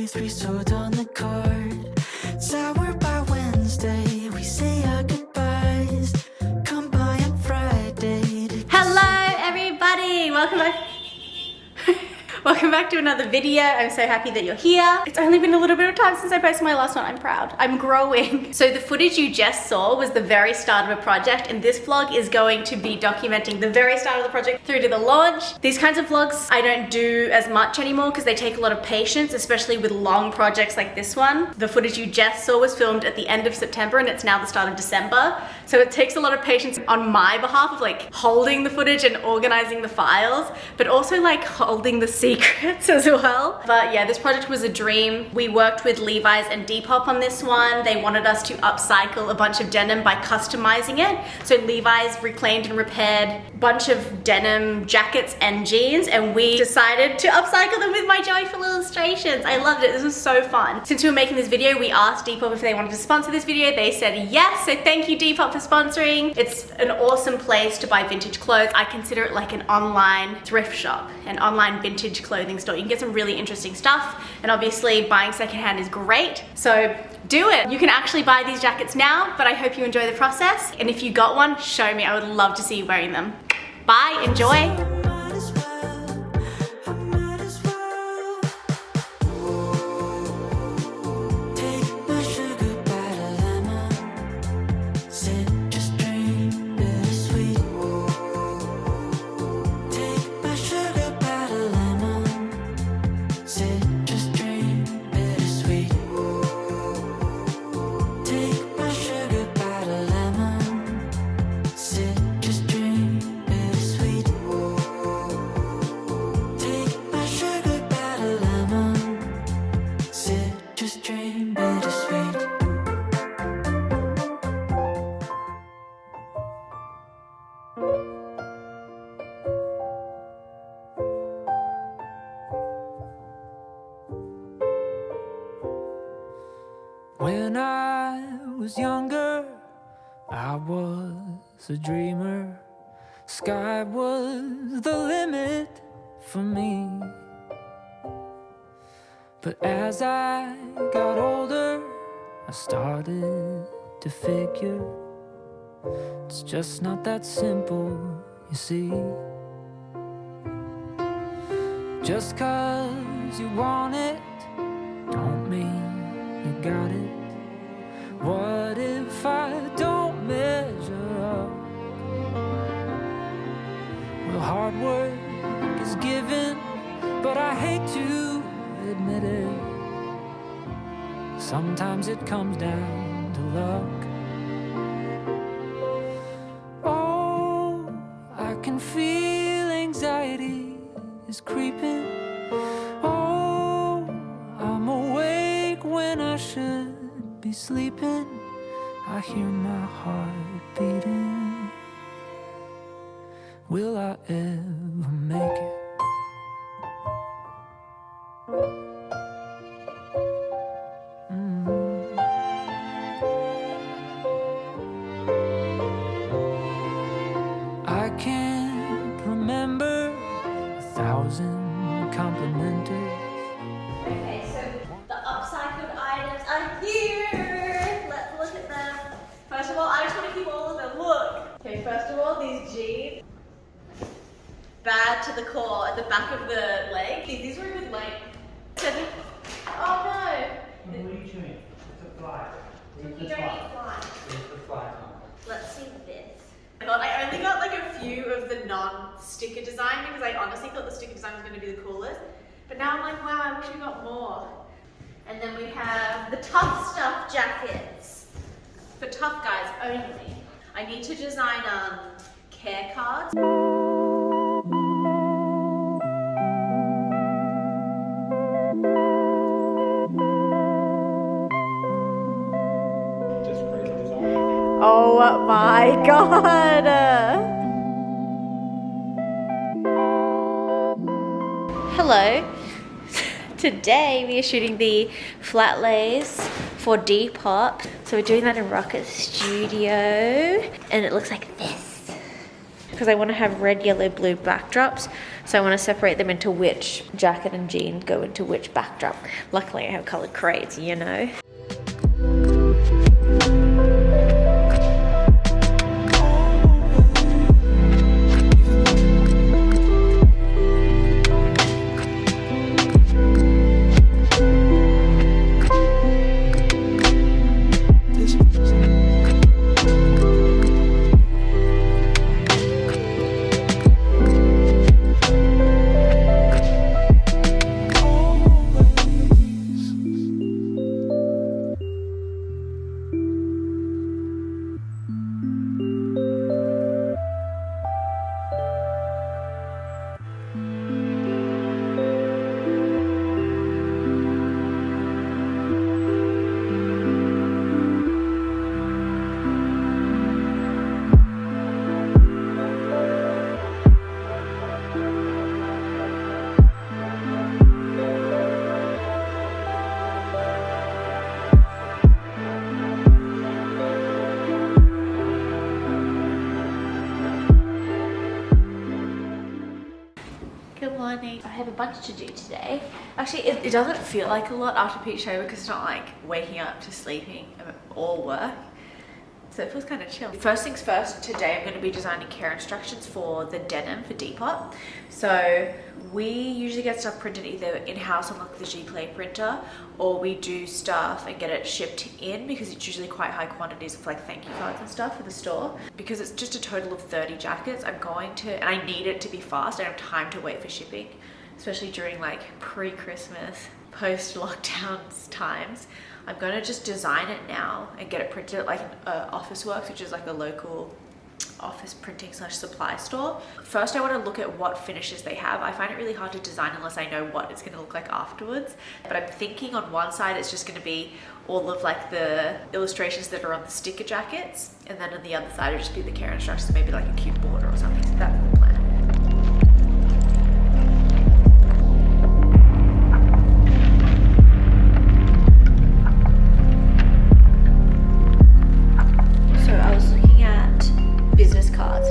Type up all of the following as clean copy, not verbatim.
days we sold on the card. Sour by Wednesday, we say our goodbyes. Come by on Friday. Hello everybody, welcome back. Welcome back to another video. I'm so happy that you're here. It's only been a little bit of time since I posted my last one. I'm proud. I'm growing. So the footage you just saw was the very start of a project, and this vlog is going to be documenting the very start of the project through to the launch. These kinds of vlogs I don't do as much anymore because they take a lot of patience, especially with long projects like this one. The footage you just saw was filmed at the end of September and it's now the start of December. So it takes a lot of patience on my behalf of like holding the footage and organizing the files, but also like holding the secrets as well. But yeah, this project was a dream. We worked with Levi's and Depop on this one. They wanted us to upcycle a bunch of denim by customizing it. So Levi's reclaimed and repaired a bunch of denim jackets and jeans, and we decided to upcycle them with my joyful illustrations. I loved it. This was so fun. Since we were making this video, we asked Depop if they wanted to sponsor this video. They said yes, so thank you Depop for sponsoring. It's an awesome place to buy vintage clothes. I consider it like an online thrift shop, an online vintage clothing store. You can get some really interesting stuff, and obviously buying secondhand is great, so do it. You can actually buy these jackets now, but I hope you enjoy the process, and if you got one, show me. I would love to see you wearing them. Bye, enjoy. When I was younger, I was a dreamer. Sky was the limit for me. But as I got older, I started to figure it's just not that simple, you see. Just 'cause you want it, don't mean you got it. What if I don't measure up? Well, hard work is given, but I hate to admit it. Sometimes it comes down to luck. Oh, I can feel anxiety is creeping. Oh, I'm awake when I should be sleeping. I hear my heart beating. Will I ever make it? I can't remember 1,000 complimenters. Okay, so the upcycled items are here. Let's look at them. First of all, I just want to keep all of them. Look. Okay, first of all, these jeans. Bad to the core at the back of the leg. These were a good leg. Oh no. What are you doing? It's a fly. You don't eat fly. Where's the fly? Let's see this. I only got like a few of the non-sticker design because I honestly thought the sticker design was going to be the coolest. But now I'm like, wow, I wish we got more. And then we have the tough stuff jackets. For tough guys only. I need to design care cards. Oh my god! Hello. Today we are shooting the flat lays for Depop. So we're doing that in Rocket Studio. And it looks like this. Because I want to have red, yellow, blue backdrops So I want to separate them into which jacket and jean go into which backdrop. Luckily I have colored crates, you know. Good morning. I have a bunch to do today. Actually, it doesn't feel like a lot after peach shower because it's not like waking up to sleeping or work. So it feels kind of chill. First things first, today I'm going to be designing care instructions for the denim for Depop. So we usually get stuff printed either in-house on like the G-Play printer, or we do stuff and get it shipped in because it's usually quite high quantities of like thank you cards and stuff for the store. Because it's just a total of 30 jackets, I'm going to, and I need it to be fast. I don't have time to wait for shipping, especially during like pre-Christmas, post-lockdown times. I'm going to just design it now and get it printed at like an Officeworks, which is like a local office printing / supply store. First, I want to look at what finishes they have. I find it really hard to design unless I know what it's going to look like afterwards. But I'm thinking on one side, it's just going to be all of like the illustrations that are on the sticker jackets. And then on the other side, it'll just be the care instructions, maybe like a cute border or something. So that's the plan.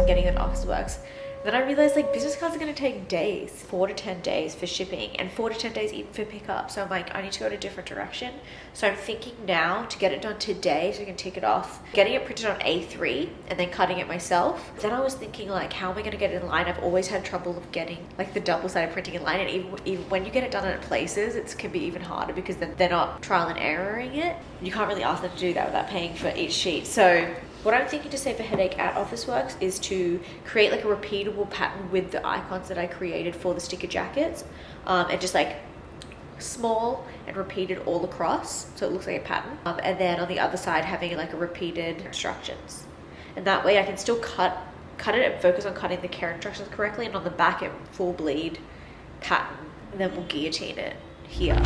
Getting it Officeworks. Then I realized like business cards are going to take days, 4 to 10 days for shipping and 4 to 10 days even for pickup. So I'm like, I need to go in a different direction. So I'm thinking now to get it done today so I can tick it off, getting it printed on A3 and then cutting it myself. Then I was thinking like, how am I going to get it in line? I've always had trouble of getting like the double-sided printing in line, and even when you get it done at places, it can be even harder because then they're not trial and erroring it. You can't really ask them to do that without paying for each sheet. So what I'm thinking to save a headache at Officeworks is to create like a repeatable pattern with the icons that I created for the sticker jackets, and just like small and repeated all across so it looks like a pattern, and then on the other side having like a repeated instructions, and that way I can still cut it and focus on cutting the care instructions correctly, and on the back it full bleed pattern, and then we'll guillotine it here.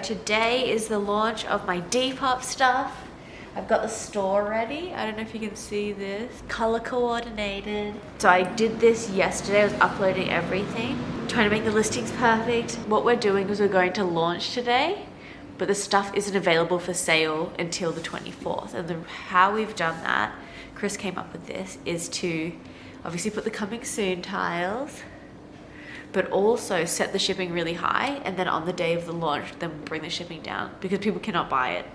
Today is the launch of my Depop stuff. I've got the store ready. I don't know if you can see this. Color coordinated. So I did this yesterday. I was uploading everything, trying to make the listings perfect. What we're doing is we're going to launch today, but the stuff isn't available for sale until the 24th. And how we've done that, Chris came up with this, is to obviously put the coming soon tiles, but also set the shipping really high, and then on the day of the launch, then bring the shipping down because people cannot buy it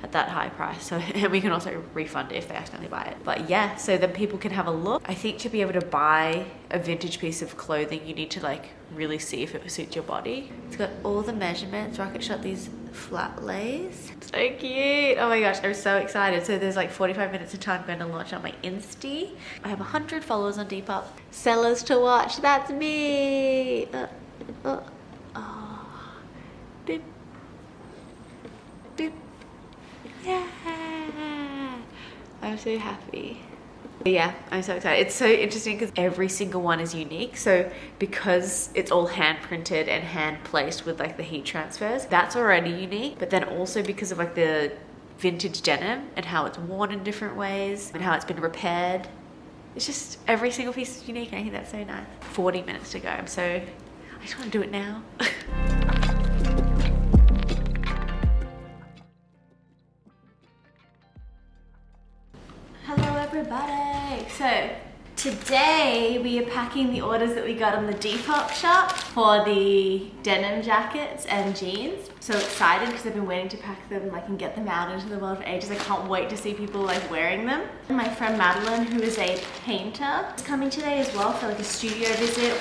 at that high price. So, and we can also refund it if they accidentally buy it. But yeah, so then people can have a look. I think to be able to buy a vintage piece of clothing, you need to like really see if it suits your body. It's got all the measurements. Rocket shot these flat lays. So cute. Oh my gosh, I'm so excited. So there's like 45 minutes until I'm going to launch on my Insta. I have 100 followers on Depop. Sellers to watch, that's me. Beep. Beep. Yeah, I'm so happy. Yeah, I'm so excited. It's so interesting because every single one is unique. So because it's all hand printed and hand placed with like the heat transfers, that's already unique. But then also because of like the vintage denim and how it's worn in different ways and how it's been repaired, it's just every single piece is unique. And I think that's so nice. 40 minutes to go. I just want to do it now. Hello everybody! So today we are packing the orders that we got on the Depop Shop for the denim jackets and jeans. So excited because I've been waiting to pack them and get them out into the world for ages. I can't wait to see people wearing them. My friend Madeline, who is a painter, is coming today as well for a studio visit.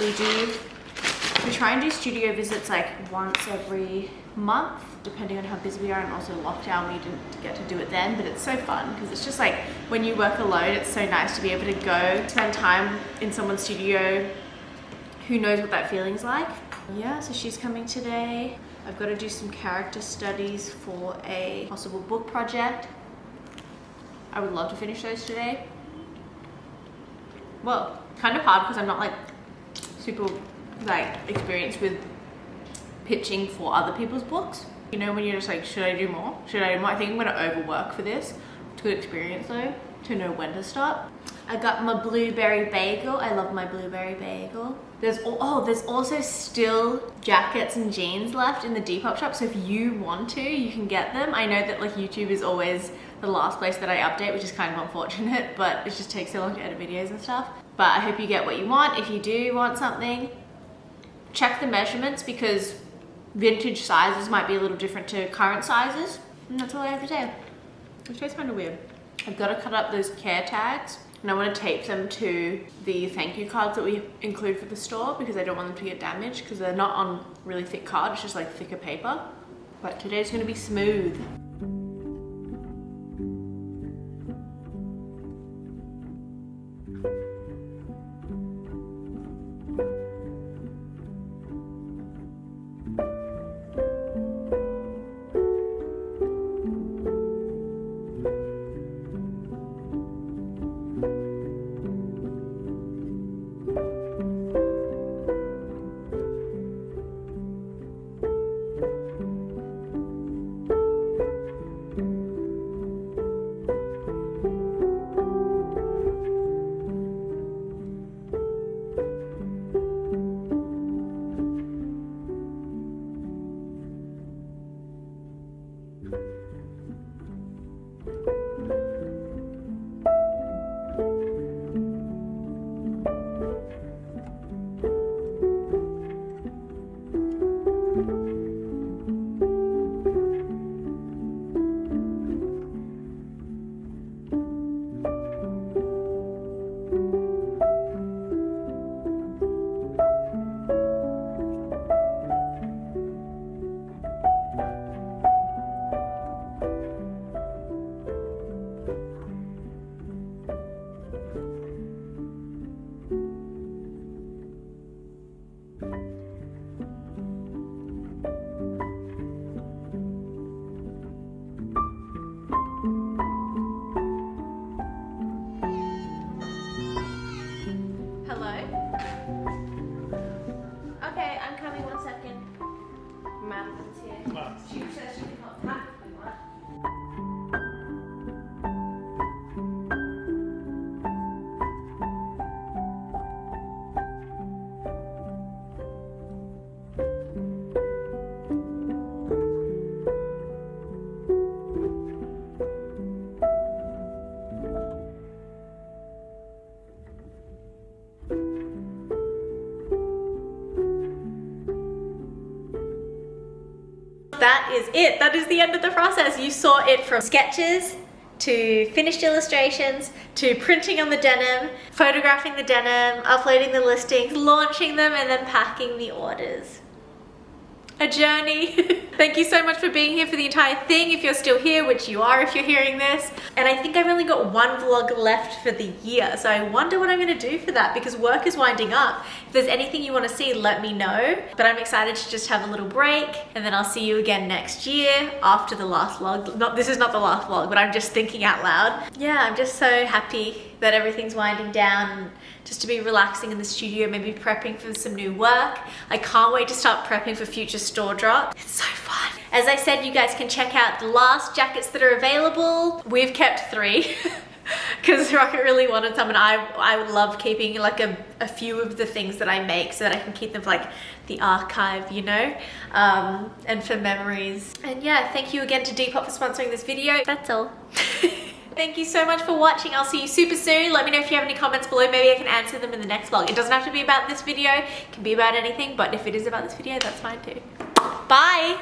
We try and do studio visits once every month, depending on how busy we are, and also lockdown we didn't get to do it then, but it's so fun because it's just when you work alone, it's so nice to be able to go spend time in someone's studio who knows what that feeling's like. Yeah, so she's coming today. I've got to do some character studies for a possible book project. I would love to finish those today. Well, kind of hard because I'm not super experienced with pitching for other people's books. You know, when you're just should I do more? Should I do more? I think I'm gonna overwork for this. It's a good experience though, to know when to stop. I got my blueberry bagel. I love my blueberry bagel. There's also still jackets and jeans left in the Depop shop, so if you want to, you can get them. I know that YouTube is always the last place that I update, which is kind of unfortunate, but it just takes so long to edit videos and stuff. But I hope you get what you want. If you do want something, check the measurements because vintage sizes might be a little different to current sizes. And that's all I have to say. Which tastes kind of weird. I've got to cut up those care tags and I want to tape them to the thank you cards that we include for the store because I don't want them to get damaged because they're not on really thick card, it's just thicker paper. But today's going to be smooth. That is it. That is the end of the process. You saw it from sketches to finished illustrations to printing on the denim, photographing the denim, uploading the listings, launching them, and then packing the orders. A journey. Thank you so much for being here for the entire thing, if you're still here, which you are if you're hearing this. And I think I've only got one vlog left for the year, so I wonder what I'm gonna do for that because work is winding up. If there's anything you want to see, let me know. But I'm excited to just have a little break, and then I'll see you again next year after the last vlog. This is not the last vlog, but I'm just thinking out loud. Yeah, I'm just so happy that everything's winding down, just to be relaxing in the studio, maybe prepping for some new work. I can't wait to start prepping for future store drop. It's so fun. As I said, you guys can check out the last jackets that are available. We've kept 3 because Rocket really wanted some, and I would love keeping like a few of the things that I make so that I can keep them for like the archive, you know, and for memories. And yeah, thank you again to Depop for sponsoring this video. That's all. Thank you so much for watching. I'll see you super soon. Let me know if you have any comments below. Maybe I can answer them in the next vlog. It doesn't have to be about this video. It can be about anything, but if it is about this video, that's fine too. Bye.